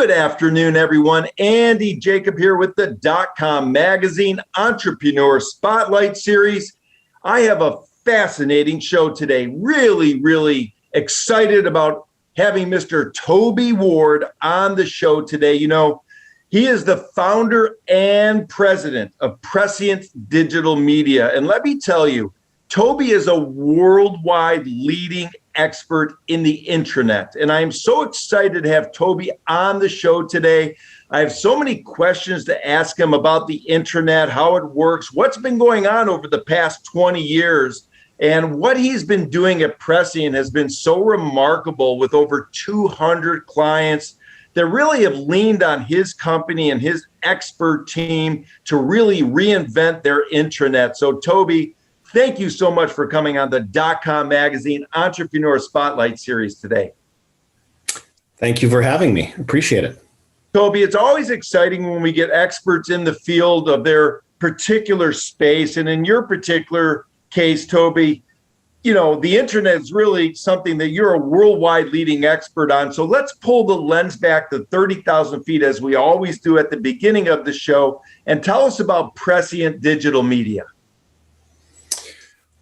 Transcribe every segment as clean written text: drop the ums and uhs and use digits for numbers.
Good afternoon, everyone. Andy Jacob here with the DotCom Magazine Entrepreneur Spotlight Series. I have a fascinating show today. Really excited about having Mr. Toby Ward on the show today. You know, he is the founder and president of Prescient Digital Media. And let me tell you, Toby is a worldwide leading expert in the intranet. And I'm so excited to have Toby on the show today. I have so many questions to ask him about the intranet, how it works, what's been going on over the past 20 years, and what he's been doing at Prescient has been so remarkable with over 200 clients that really have leaned on his company and his expert team to really reinvent their intranet. So Toby, thank you so much for coming on the DotCom Magazine Entrepreneur Spotlight Series today. Thank you for having me. Appreciate it. Toby, it's always exciting when we get experts in the field of their particular space. And in your particular case, Toby, you know, the internet is really something that you're a worldwide leading expert on. So let's pull the lens back to 30,000 feet, as we always do at the beginning of the show, and tell us about Prescient Digital Media.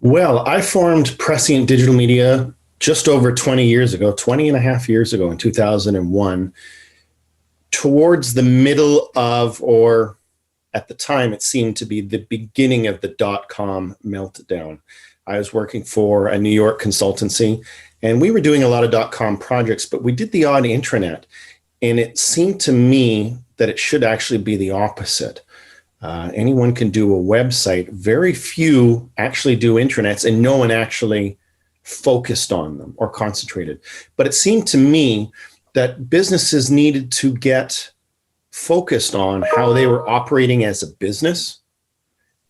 Well, I formed Prescient Digital Media just over 20 years ago, 20 and a half years ago in 2001, towards the middle of, or at the time, it seemed to be the beginning of the dot-com meltdown. I was working for a New York consultancy, and we were doing a lot of dot-com projects, but we did the odd intranet. And it seemed to me that it should actually be the opposite. Anyone can do a website. Very few actually do intranets, and no one actually focused on them or concentrated. But it seemed to me that businesses needed to get focused on how they were operating as a business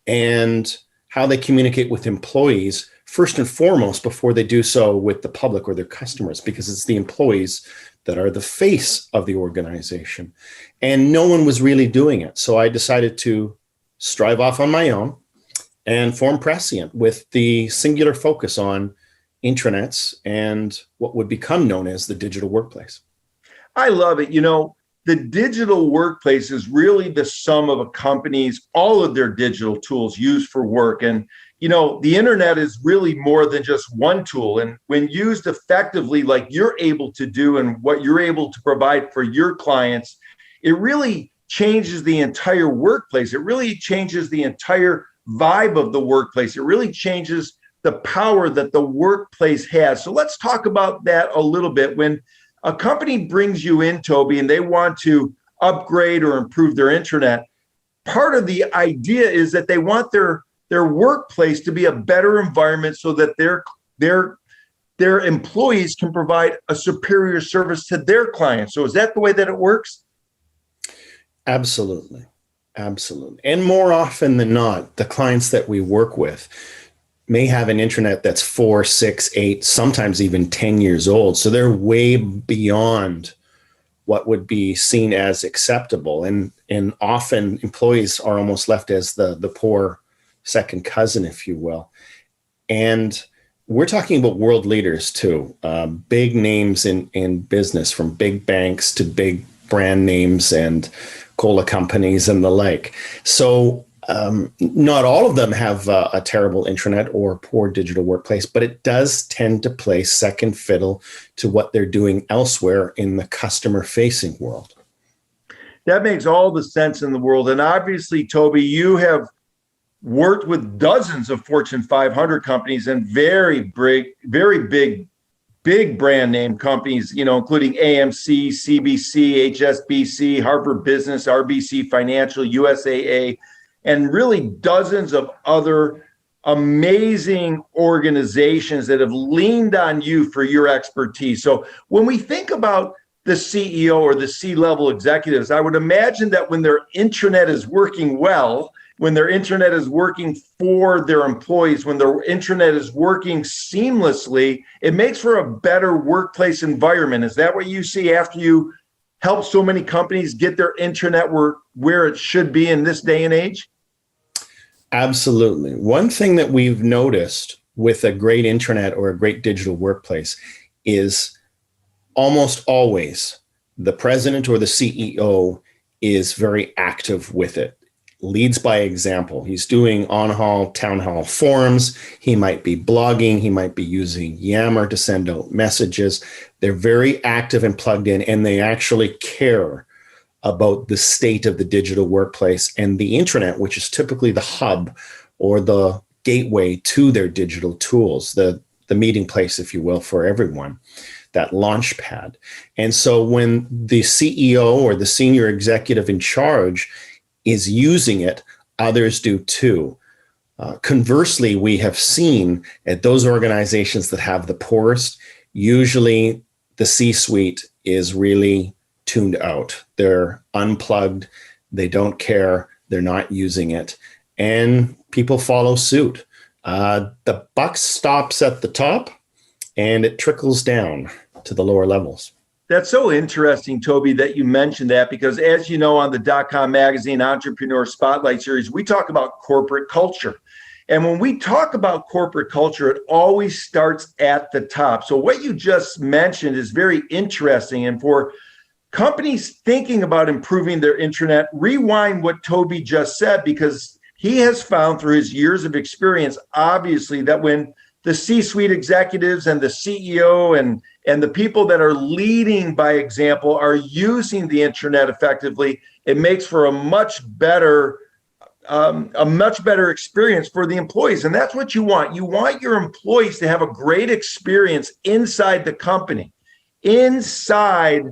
and how they communicate with employees first and foremost before they do so with the public or their customers, because it's the employees that are the face of the organization. And no one was really doing it. So I decided to strive off on my own and form Prescient with the singular focus on intranets and what would become known as the digital workplace. I love it. You know, the digital workplace is really the sum of a company's, all of their digital tools used for work. And you know, the internet is really more than just one tool. And when used effectively, like you're able to do and what you're able to provide for your clients, it really changes the entire workplace. It really changes the entire vibe of the workplace. It really changes the power that the workplace has. So let's talk about that a little bit. When a company brings you in, Toby, and they want to upgrade or improve their intranet, part of the idea is that they want their workplace to be a better environment so that their employees can provide a superior service to their clients. So is that the way that it works? Absolutely. And more often than not, the clients that we work with may have an intranet that's 4, 6, 8, sometimes even 10 years old. So they're way beyond what would be seen as acceptable. And often employees are almost left as the poor second cousin, if you will. And we're talking about world leaders too, big names in business, from big banks to big brand names and cola companies and the like. So not all of them have a terrible intranet or poor digital workplace, but it does tend to play second fiddle to what they're doing elsewhere in the customer-facing world. That makes all the sense in the world. And obviously, Toby, you have worked with dozens of Fortune 500 companies and very big brand name companies, you know, including AMC, CBC, HSBC, Harvard Business, RBC Financial, USAA, and really dozens of other amazing organizations that have leaned on you for your expertise. So when we think about the CEO or the C-level executives, I would imagine that when their intranet is working well, when their intranet is working for their employees, when their intranet is working seamlessly, it makes for a better workplace environment. Is that what you see after you help so many companies get their intranet where it should be in this day and age? Absolutely. One thing that we've noticed with a great intranet or a great digital workplace is almost always the president or the CEO is very active with it, leads by example. He's doing town hall forums. He might be blogging. He might be using Yammer to send out messages. They're very active and plugged in, and they actually care about the state of the digital workplace and the intranet, which is typically the hub or the gateway to their digital tools, the meeting place, if you will, for everyone, that launch pad. And so when the CEO or the senior executive in charge is using it, others do too. Conversely, we have seen at those organizations that have the poorest, usually the C-suite is really tuned out. They're unplugged. They don't care. They're not using it. And people follow suit. The buck stops at the top and it trickles down to the lower levels. That's so interesting, Toby, that you mentioned that, because as you know, on the DotCom magazine Entrepreneur Spotlight series, we talk about corporate culture. And when we talk about corporate culture, it always starts at the top. So what you just mentioned is very interesting. And for companies thinking about improving their intranet, rewind what Toby just said, because he has found through his years of experience, obviously, that when the C-suite executives and the CEO and the people that are leading by example are using the intranet effectively, it makes for a much better experience for the employees. And that's what you want. You want your employees to have a great experience inside the company, inside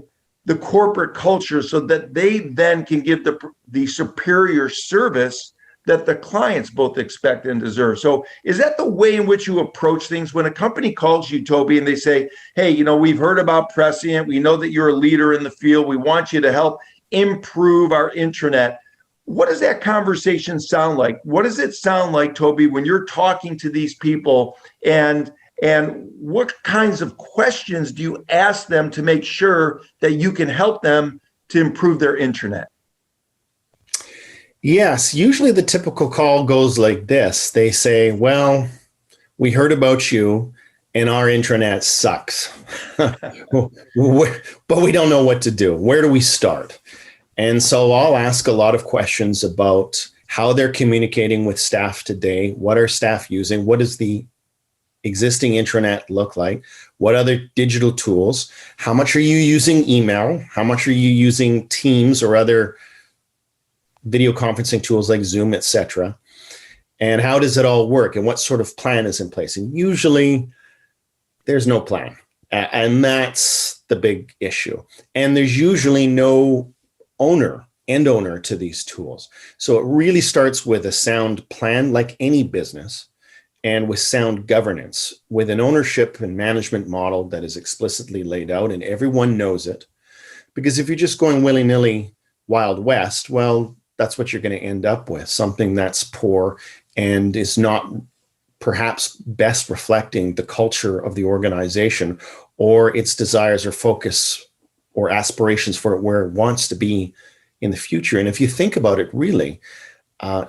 the corporate culture, so that they then can give the superior service that the clients both expect and deserve. So is that the way in which you approach things when a company calls you, Toby, and they say, hey, we've heard about Prescient. We know that you're a leader in the field. We want you to help improve our intranet. What does that conversation sound like? What does it sound like, Toby, when you're talking to these people, and what kinds of questions do you ask them to make sure that you can help them to improve their intranet? Yes, usually the typical call goes like this. They say, well, we heard about you and our intranet sucks, but we don't know what to do. Where do we start? And so I'll ask a lot of questions about how they're communicating with staff today. What are staff using? What does the existing intranet look like? What other digital tools? How much are you using email? How much are you using Teams or other video conferencing tools like Zoom, etc.? And how does it all work? And what sort of plan is in place? And usually there's no plan. And that's the big issue. And there's usually no end owner to these tools. So it really starts with a sound plan, like any business, and with sound governance, with an ownership and management model that is explicitly laid out and everyone knows it. Because if you're just going willy-nilly Wild West, well, that's what you're going to end up with, something that's poor and is not perhaps best reflecting the culture of the organization or its desires or focus or aspirations for where it wants to be in the future. And if you think about it, really,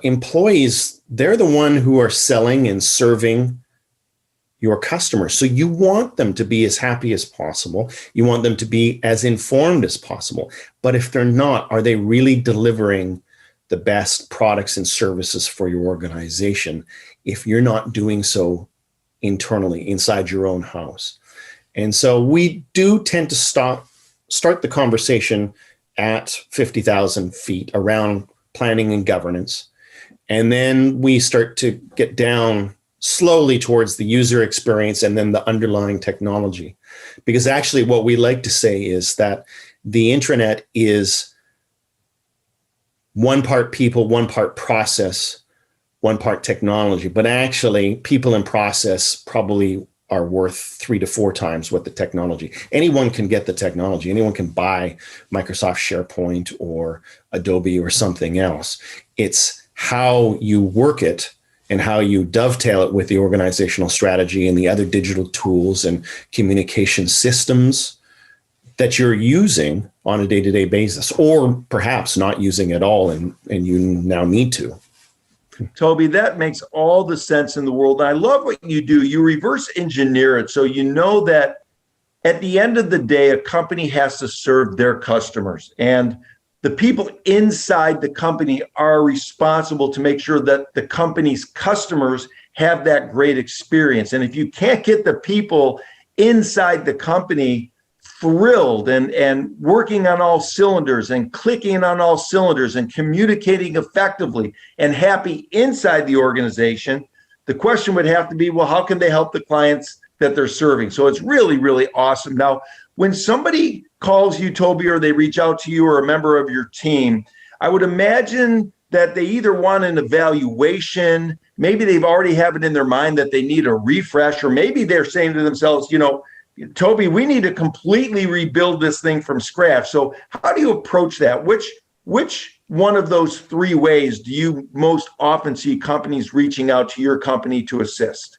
employees, they're the one who are selling and serving your customers. So you want them to be as happy as possible. You want them to be as informed as possible. But if they're not, are they really delivering the best products and services for your organization if you're not doing so internally inside your own house? And so we do tend to start the conversation at 50,000 feet around planning and governance. And then we start to get down slowly towards the user experience and then the underlying technology. Because actually what we like to say is that the intranet is one part people, one part process, one part technology. But actually, people and process probably are worth 3 to 4 times what the technology. Anyone can get the technology. Anyone can buy Microsoft SharePoint or Adobe or something else. It's how you work it and how you dovetail it with the organizational strategy and the other digital tools and communication systems that you're using on a day-to-day basis, or perhaps not using at all, and you now need to. Toby, that makes all the sense in the world. And I love what you do. You reverse engineer it. So you know that at the end of the day, a company has to serve their customers. And the people inside the company are responsible to make sure that the company's customers have that great experience. And if you can't get the people inside the company thrilled and working on all cylinders and clicking on all cylinders and communicating effectively and happy inside the organization, the question would have to be, well, how can they help the clients that they're serving? So it's really, really awesome. Now, when somebody calls you, Toby, or they reach out to you or a member of your team, I would imagine that they either want an evaluation, maybe they've already have it in their mind that they need a refresh, or maybe they're saying to themselves, Toby, we need to completely rebuild this thing from scratch. So how do you approach that? Which one of those three ways do you most often see companies reaching out to your company to assist?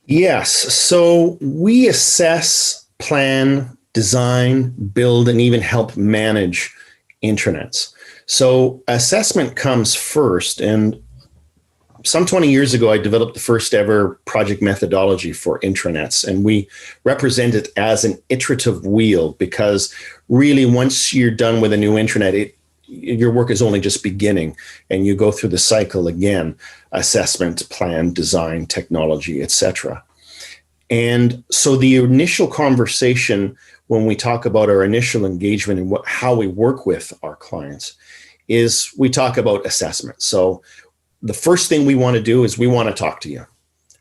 Yes. So we assess, plan, design, build, and even help manage intranets. So assessment comes first. And some 20 years ago, I developed the first ever project methodology for intranets. And we represent it as an iterative wheel, because really once you're done with a new intranet, your work is only just beginning, and you go through the cycle again: assessment, plan, design, technology, etc. And so the initial conversation when we talk about our initial engagement and how we work with our clients is we talk about assessment. So the first thing we want to do is we want to talk to you.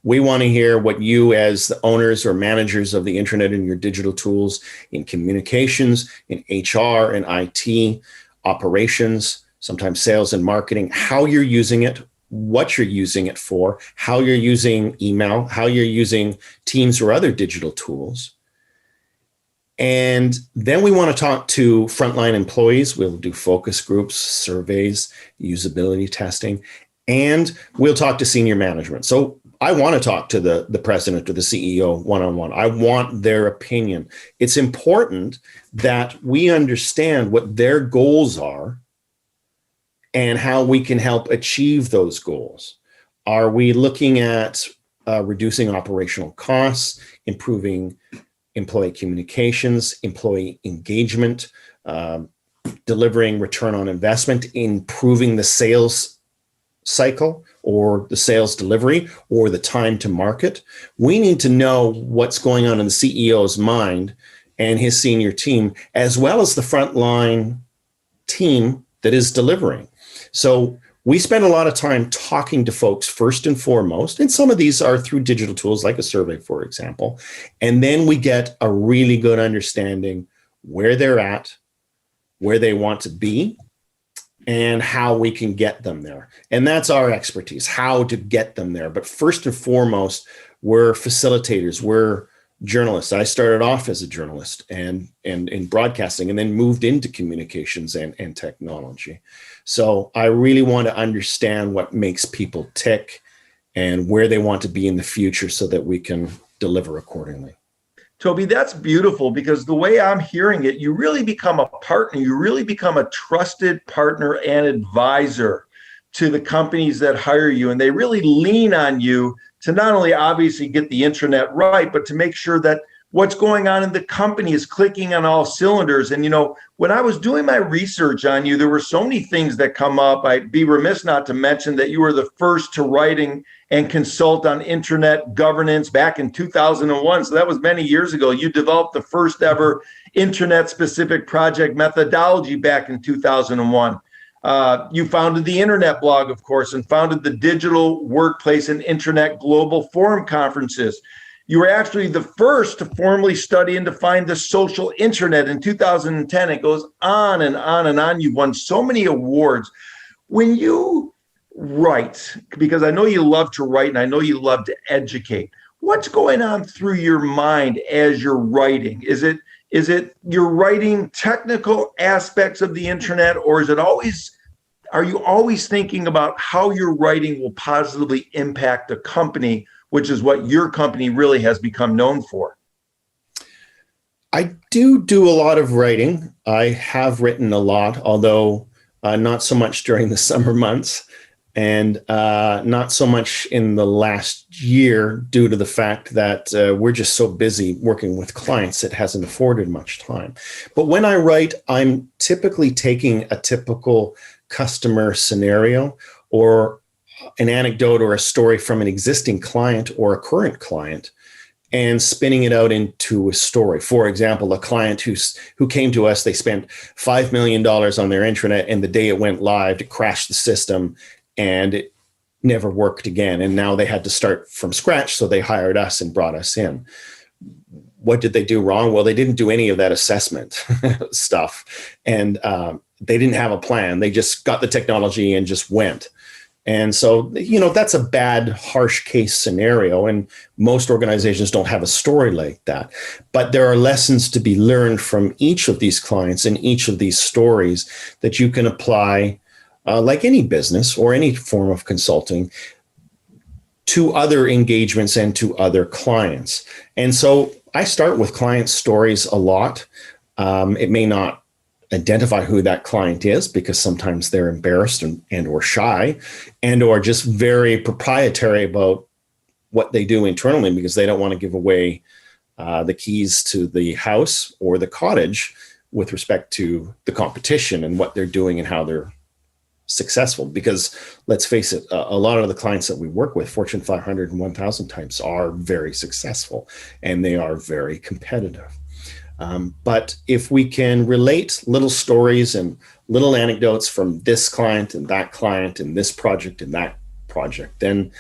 We want to hear what you, as the owners or managers of the intranet and your digital tools in communications, in HR and IT, operations, sometimes sales and marketing, how you're using it, what you're using it for, how you're using email, how you're using Teams or other digital tools. And then we want to talk to frontline employees. We'll do focus groups, surveys, usability testing, and we'll talk to senior management. So I want to talk to the president or the CEO one-on-one. I want their opinion. It's important that we understand what their goals are and how we can help achieve those goals. Are we looking at reducing operational costs, improving employee communications, employee engagement, delivering return on investment, improving the sales cycle or the sales delivery or the time to market? We need to know what's going on in the CEO's mind and his senior team, as well as the frontline team that is delivering. So we spend a lot of time talking to folks first and foremost, and some of these are through digital tools like a survey, for example. And then we get a really good understanding where they're at, where they want to be, and how we can get them there. And that's our expertise, how to get them there. But first and foremost, we're facilitators, we're journalists. I started off as a journalist and in broadcasting, and then moved into communications and technology. So I really want to understand what makes people tick and where they want to be in the future so that we can deliver accordingly. Toby, that's beautiful, because the way I'm hearing it, you really become a partner. You really become a trusted partner and advisor to the companies that hire you. And they really lean on you to not only obviously get the intranet right, but to make sure that what's going on in the company is clicking on all cylinders. And, when I was doing my research on you, there were so many things that come up. I'd be remiss not to mention that you were the first to write and consult on intranet governance back in 2001. So that was many years ago. You developed the first ever intranet specific project methodology back in 2001. You founded the Internet blog, of course, and founded the Digital Workplace and Intranet Global Forum conferences. You were actually the first to formally study and define the social intranet in 2010. It goes on and on and on. You've won so many awards. When you write, because I know you love to write and I know you love to educate, what's going on through your mind as you're writing? Is it you're writing technical aspects of the intranet, or are you always thinking about how your writing will positively impact a company, which is what your company really has become known for? I do a lot of writing. I have written a lot, although not so much during the summer months. and not so much in the last year due to the fact that we're just so busy working with clients, it hasn't afforded much time. But when I write, I'm typically taking a typical customer scenario or an anecdote or a story from an existing client or a current client and spinning it out into a story. For example, a client who came to us, they spent $5 million on their intranet, and the day it went live, it crashed the system and it never worked again. And now they had to start from scratch. So they hired us and brought us in. What did they do wrong? Well, they didn't do any of that assessment stuff. And they didn't have a plan. They just got the technology and just went. And so, that's a bad, harsh case scenario. And most organizations don't have a story like that. But there are lessons to be learned from each of these clients and each of these stories that you can apply, like any business or any form of consulting, to other engagements and to other clients. And so I start with client stories a lot. It may not identify who that client is because sometimes they're embarrassed and or shy and or just very proprietary about what they do internally because they don't want to give away the keys to the house or the cottage with respect to the competition and what they're doing and how they're successful. Because let's face it, a lot of the clients that we work with, Fortune 500 and 1000 types, are very successful and they are very competitive. But if we can relate little stories and little anecdotes from this client and this project and that project, then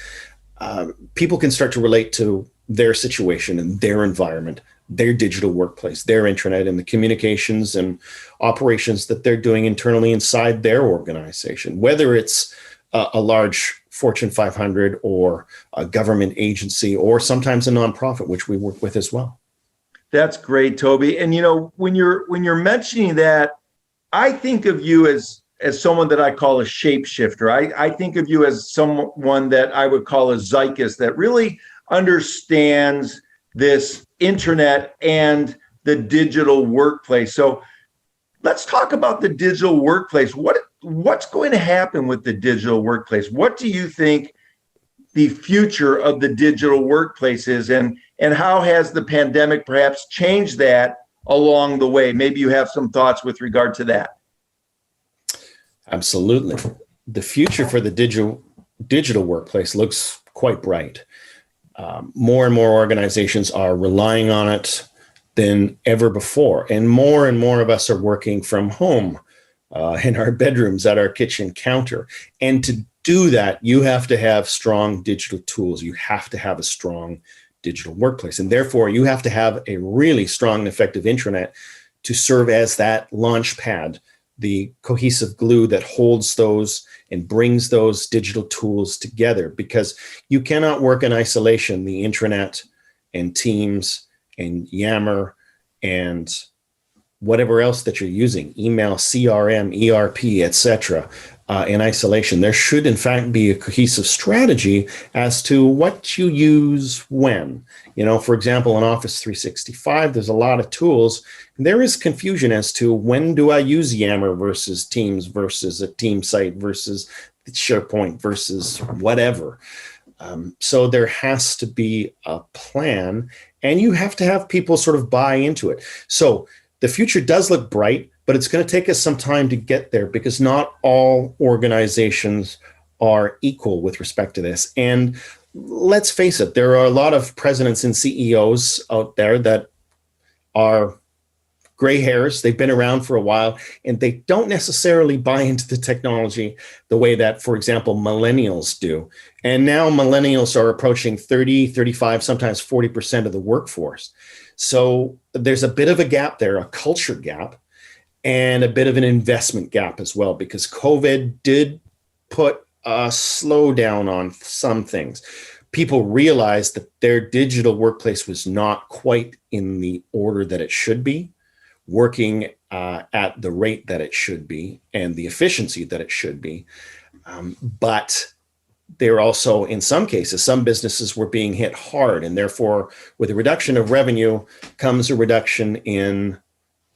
people can start to relate to their situation and their environment, their digital workplace, their intranet, and the communications and operations that they're doing internally inside their organization, whether it's a large Fortune 500 or a government agency or sometimes a nonprofit, which we work with as well. That's great, Toby. And when you're mentioning that, I think of you as someone that I call a shapeshifter. I think of you as someone that I would call a zeitgeist that really understands this internet and the digital workplace. So let's talk about the digital workplace. What's going to happen with the digital workplace? What do you think the future of the digital workplace is, and how has the pandemic perhaps changed that along the way? Maybe you have some thoughts with regard to that. Absolutely. The future for the digital workplace looks quite bright. More and more organizations are relying on it than ever before. And more of us are working from home in our bedrooms at our kitchen counter. And to do that, you have to have strong digital tools. You have to have a strong digital workplace. And therefore, you have to have a really strong and effective intranet to serve as that launch pad, the cohesive glue that holds those and brings those digital tools together, because you cannot work in isolation. The intranet and Teams and Yammer and whatever else that you're using, email, CRM, ERP, etc., in isolation. There should, in fact, be a cohesive strategy as to what you use when. For example, in Office 365, there's a lot of tools. There is confusion as to when do I use Yammer versus Teams versus a team site versus SharePoint versus whatever. So there has to be a plan, and you have to have people sort of buy into it. So the future does look bright, but it's going to take us some time to get there because not all organizations are equal with respect to this. And let's face it, there are a lot of presidents and CEOs out there that are gray hairs. They've been around for a while, and they don't necessarily buy into the technology the way that, for example, millennials do. And now millennials are approaching 30, 35, sometimes 40% of the workforce. So there's a bit of a gap there, a culture gap, and a bit of an investment gap as well, because COVID did put a slowdown on some things. People realized that their digital workplace was not quite in the order that it should be, working at the rate that it should be and the efficiency that it should be. But they're also, in some cases, some businesses were being hit hard. And therefore, with a reduction of revenue comes a reduction in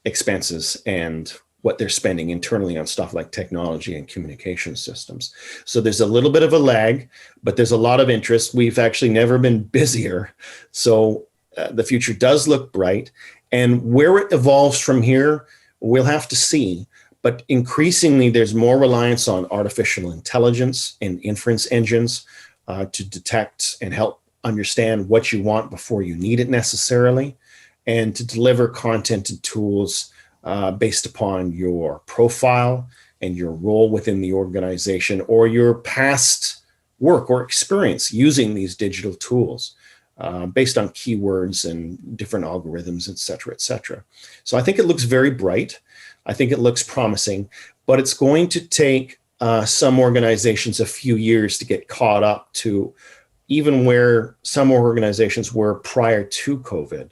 expenses and what they're spending internally on stuff like technology and communication systems. So there's a little bit of a lag, but there's a lot of interest. We've actually never been busier. So the future does look bright. And where it evolves from here, we'll have to see. But increasingly, there's more reliance on artificial intelligence and inference engines to detect and help understand what you want before you need it necessarily, and to deliver content and tools based upon your profile and your role within the organization or your past work or experience using these digital tools based on keywords and different algorithms, et cetera, et cetera. So I think it looks very bright. I think it looks promising, but it's going to take some organizations a few years to get caught up to even where some organizations were prior to COVID.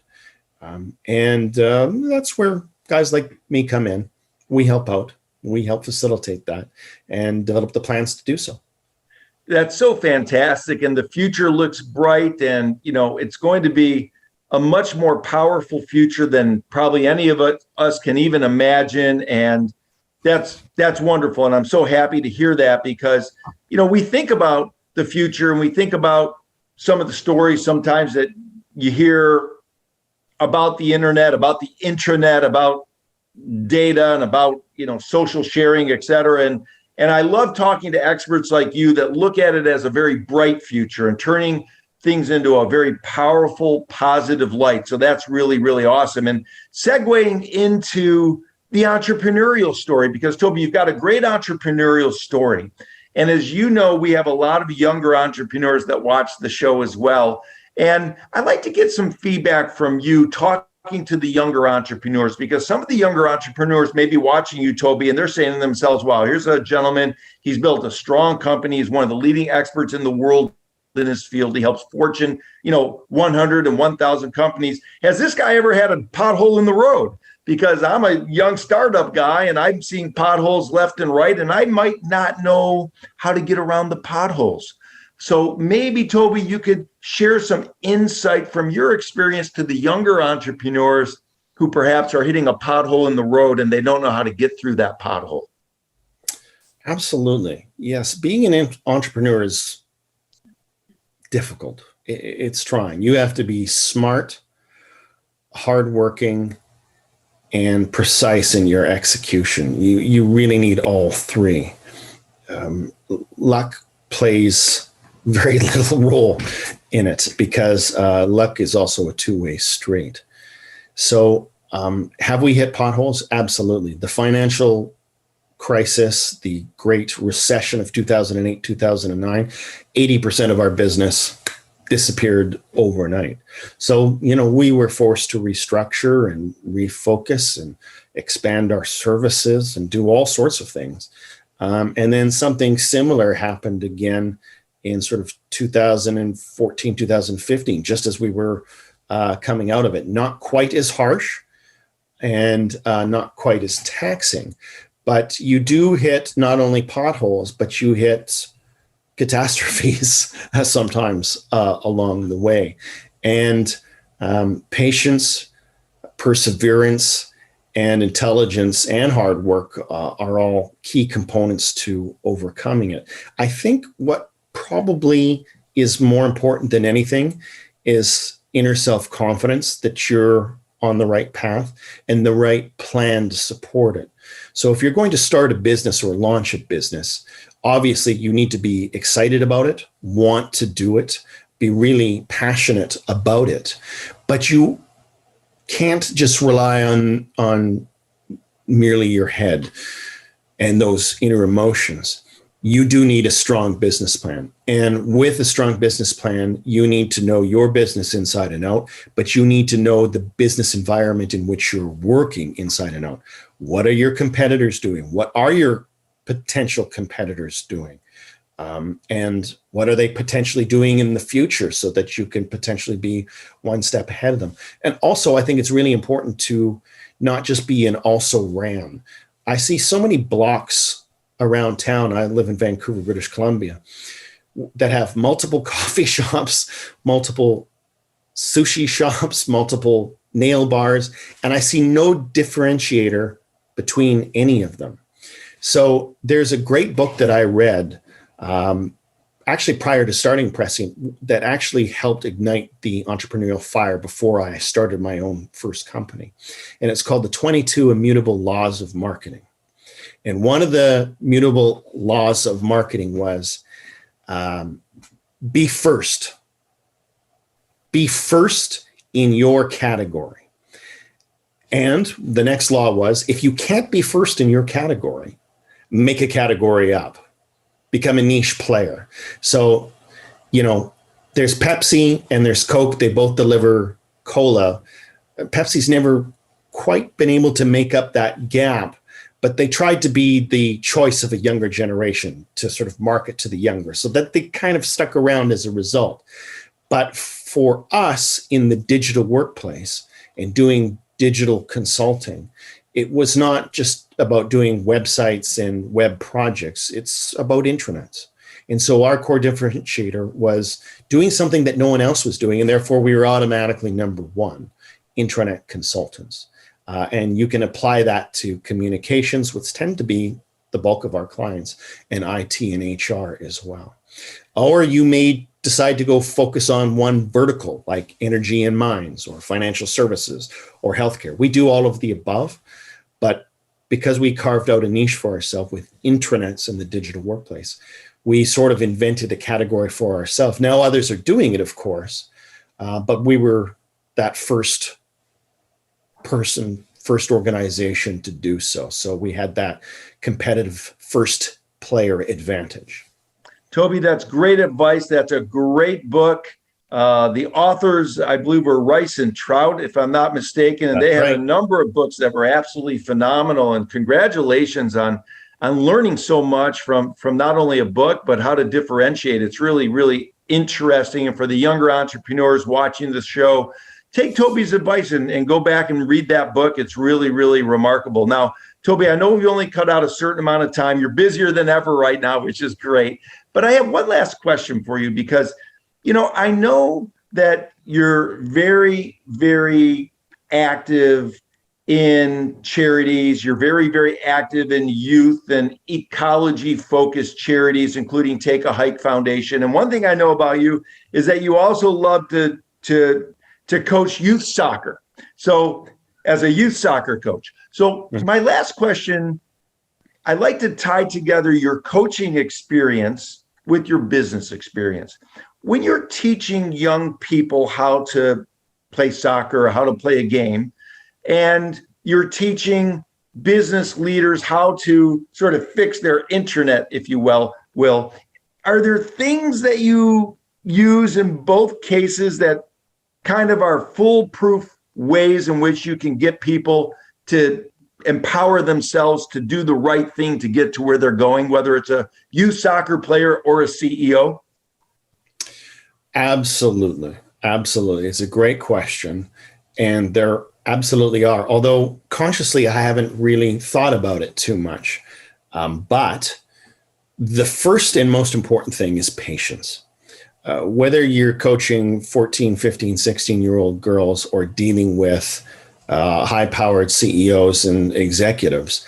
And that's where guys like me come in. We help out. We help facilitate that and develop the plans to do so. That's so fantastic. And the future looks bright. And, it's going to be a much more powerful future than probably any of us can even imagine. And that's wonderful. And I'm so happy to hear that because, we think about the future and we think about some of the stories sometimes that you hear about the internet, about the intranet, about data and about, social sharing, et cetera. And I love talking to experts like you that look at it as a very bright future and turning things into a very powerful, positive light. So that's really, really awesome. And segueing into the entrepreneurial story, because Toby, you've got a great entrepreneurial story. And as you know, we have a lot of younger entrepreneurs that watch the show as well. And I'd like to get some feedback from you talking to the younger entrepreneurs, because some of the younger entrepreneurs may be watching you, Toby, and they're saying to themselves, wow, here's a gentleman. He's built a strong company. He's one of the leading experts in the world in his field. He helps Fortune, 100 and 1,000 companies. Has this guy ever had a pothole in the road? Because I'm a young startup guy and I'm seeing potholes left and right, and I might not know how to get around the potholes. So maybe, Toby, you could share some insight from your experience to the younger entrepreneurs who perhaps are hitting a pothole in the road and they don't know how to get through that pothole. Absolutely. Yes. Being an entrepreneur is difficult. It's trying. You have to be smart, hardworking, and precise in your execution. You really need all three. Luck plays very little role in it because luck is also a two-way street. So have we hit potholes? Absolutely. The financial crisis, the Great Recession of 2008, 2009, 80% of our business disappeared overnight. So, we were forced to restructure and refocus and expand our services and do all sorts of things. And then something similar happened again in sort of 2014, 2015, just as we were coming out of it. Not quite as harsh and not quite as taxing, but you do hit not only potholes, but you hit catastrophes sometimes along the way. And patience, perseverance, and intelligence and hard work are all key components to overcoming it. I think what probably is more important than anything is inner self-confidence that you're on the right path and the right plan to support it. So if you're going to start a business or launch a business, obviously you need to be excited about it, want to do it, be really passionate about it, but you can't just rely on merely your head and those inner emotions. You do need a strong business plan. And with a strong business plan, you need to know your business inside and out, but you need to know the business environment in which you're working inside and out. What are your competitors doing? What are your potential competitors doing? And what are they potentially doing in the future so that you can potentially be one step ahead of them? And also, I think it's really important to not just be an also ran. I see so many blocks around town. I live in Vancouver, British Columbia, that have multiple coffee shops, multiple sushi shops, multiple nail bars, and I see no differentiator between any of them. So there's a great book that I read actually prior to starting Prescient that actually helped ignite the entrepreneurial fire before I started my own first company. And it's called The 22 Immutable Laws of Marketing. And one of the mutable laws of marketing was be first. Be first in your category. And the next law was, if you can't be first in your category, make a category up. Become a niche player. So, there's Pepsi and there's Coke. They both deliver cola. Pepsi's never quite been able to make up that gap, but they tried to be the choice of a younger generation to sort of market to the younger, so that they kind of stuck around as a result. But for us in the digital workplace and doing digital consulting, it was not just about doing websites and web projects. It's about intranets. And so our core differentiator was doing something that no one else was doing, and therefore we were automatically number one, intranet consultants. And you can apply that to communications, which tend to be the bulk of our clients, and IT and HR as well. Or you may decide to go focus on one vertical, like energy and mines, or financial services, or healthcare. We do all of the above, but because we carved out a niche for ourselves with intranets in the digital workplace, we sort of invented a category for ourselves. Now others are doing it, of course, but we were that first person, first organization to do so. So we had that competitive first player advantage. Toby, that's great advice. That's a great book. The authors, I believe, were Rice and Trout, if I'm not mistaken, and they had a number of books that were absolutely phenomenal. And congratulations on learning so much from not only a book, but how to differentiate. It's really, really interesting. And for the younger entrepreneurs watching the show, take Toby's advice and go back and read that book. It's really, really remarkable. Now, Toby, I know we only cut out a certain amount of time. You're busier than ever right now, which is great. But I have one last question for you, because I know that you're very, very active in charities. You're very, very active in youth and ecology-focused charities, including Take a Hike Foundation. And one thing I know about you is that you also love to coach youth soccer. So as a youth soccer coach. So my last question, I'd like to tie together your coaching experience with your business experience. When you're teaching young people how to play soccer or how to play a game, and you're teaching business leaders how to sort of fix their intranet, if you will, are there things that you use in both cases that kind of are foolproof ways in which you can get people to empower themselves to do the right thing to get to where they're going, whether it's a youth soccer player or a CEO? Absolutely. Absolutely. It's a great question. And there absolutely are. Although consciously, I haven't really thought about it too much. But the first and most important thing is patience. Whether you're coaching 14, 15, 16-year-old girls or dealing with high-powered CEOs and executives,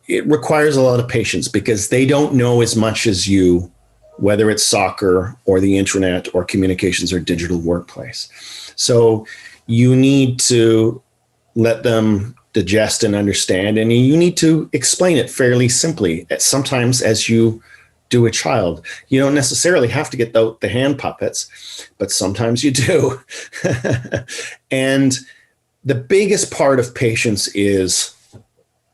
it requires a lot of patience because they don't know as much as you, whether it's soccer or the internet or communications or digital workplace. So you need to let them digest and understand, and you need to explain it fairly simply, sometimes as you do a child. You don't necessarily have to get the hand puppets, but sometimes you do. And the biggest part of patience is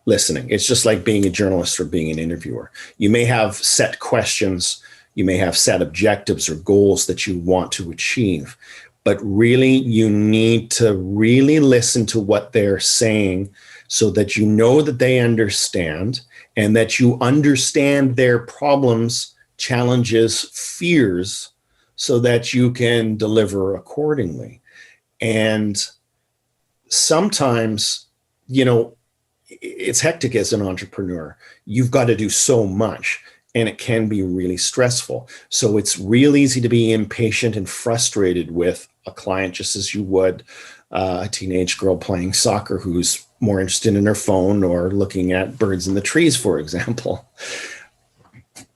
listening. It's just like being a journalist or being an interviewer. You may have set questions, you may have set objectives or goals that you want to achieve, but really you need to really listen to what they're saying so that you know that they understand and that you understand their problems, challenges, fears, so that you can deliver accordingly. And sometimes, it's hectic as an entrepreneur. You've got to do so much, and it can be really stressful. So it's real easy to be impatient and frustrated with a client, just as you would a teenage girl playing soccer who's more interested in their phone or looking at birds in the trees, for example.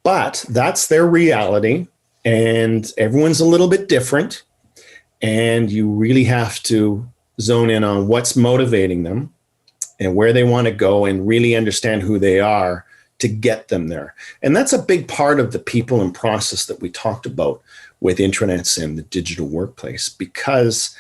But that's their reality, and everyone's a little bit different. And you really have to zone in on what's motivating them and where they want to go, and really understand who they are to get them there. And that's a big part of the people and process that we talked about with intranets and the digital workplace, because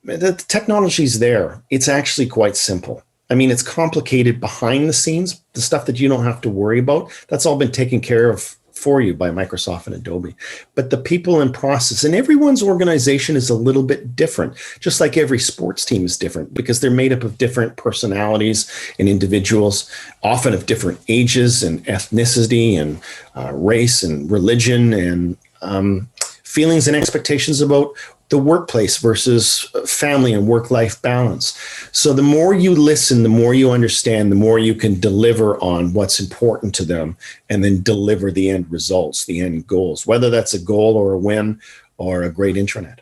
the technology's there. It's actually quite simple. I mean, it's complicated behind the scenes, the stuff that you don't have to worry about. That's all been taken care of for you by Microsoft and Adobe. But the people and process, and everyone's organization is a little bit different, just like every sports team is different, because they're made up of different personalities and individuals, often of different ages and ethnicity and race and religion and feelings and expectations about the workplace versus family and work-life balance. So the more you listen, the more you understand, the more you can deliver on what's important to them, and then deliver the end results, the end goals, whether that's a goal or a win or a great intranet.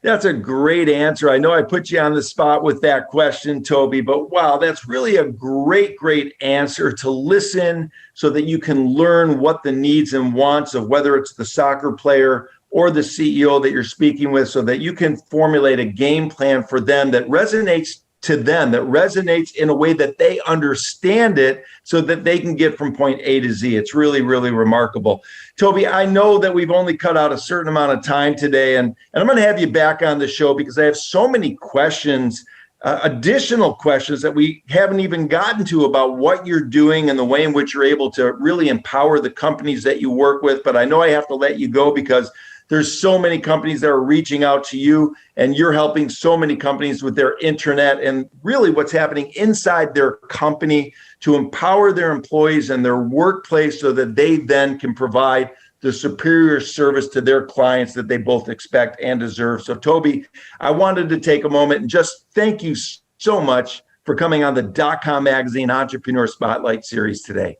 That's a great answer. I know I put you on the spot with that question, Toby, but wow, that's really a great, great answer, to listen so that you can learn what the needs and wants of whether it's the soccer player or the CEO that you're speaking with, so that you can formulate a game plan for them that resonates to them, that resonates in a way that they understand it, so that they can get from point A to Z. It's really, really remarkable. Toby, I know that we've only cut out a certain amount of time today, and I'm going to have you back on the show because I have so many questions, additional questions that we haven't even gotten to about what you're doing and the way in which you're able to really empower the companies that you work with. But I know I have to let you go because there's so many companies that are reaching out to you, and you're helping so many companies with their intranet and really what's happening inside their company to empower their employees and their workplace so that they then can provide the superior service to their clients that they both expect and deserve. So Toby, I wanted to take a moment and just thank you so much for coming on the DotCom Magazine Entrepreneur Spotlight Series today.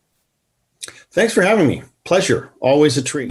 Thanks for having me. Pleasure. Always a treat.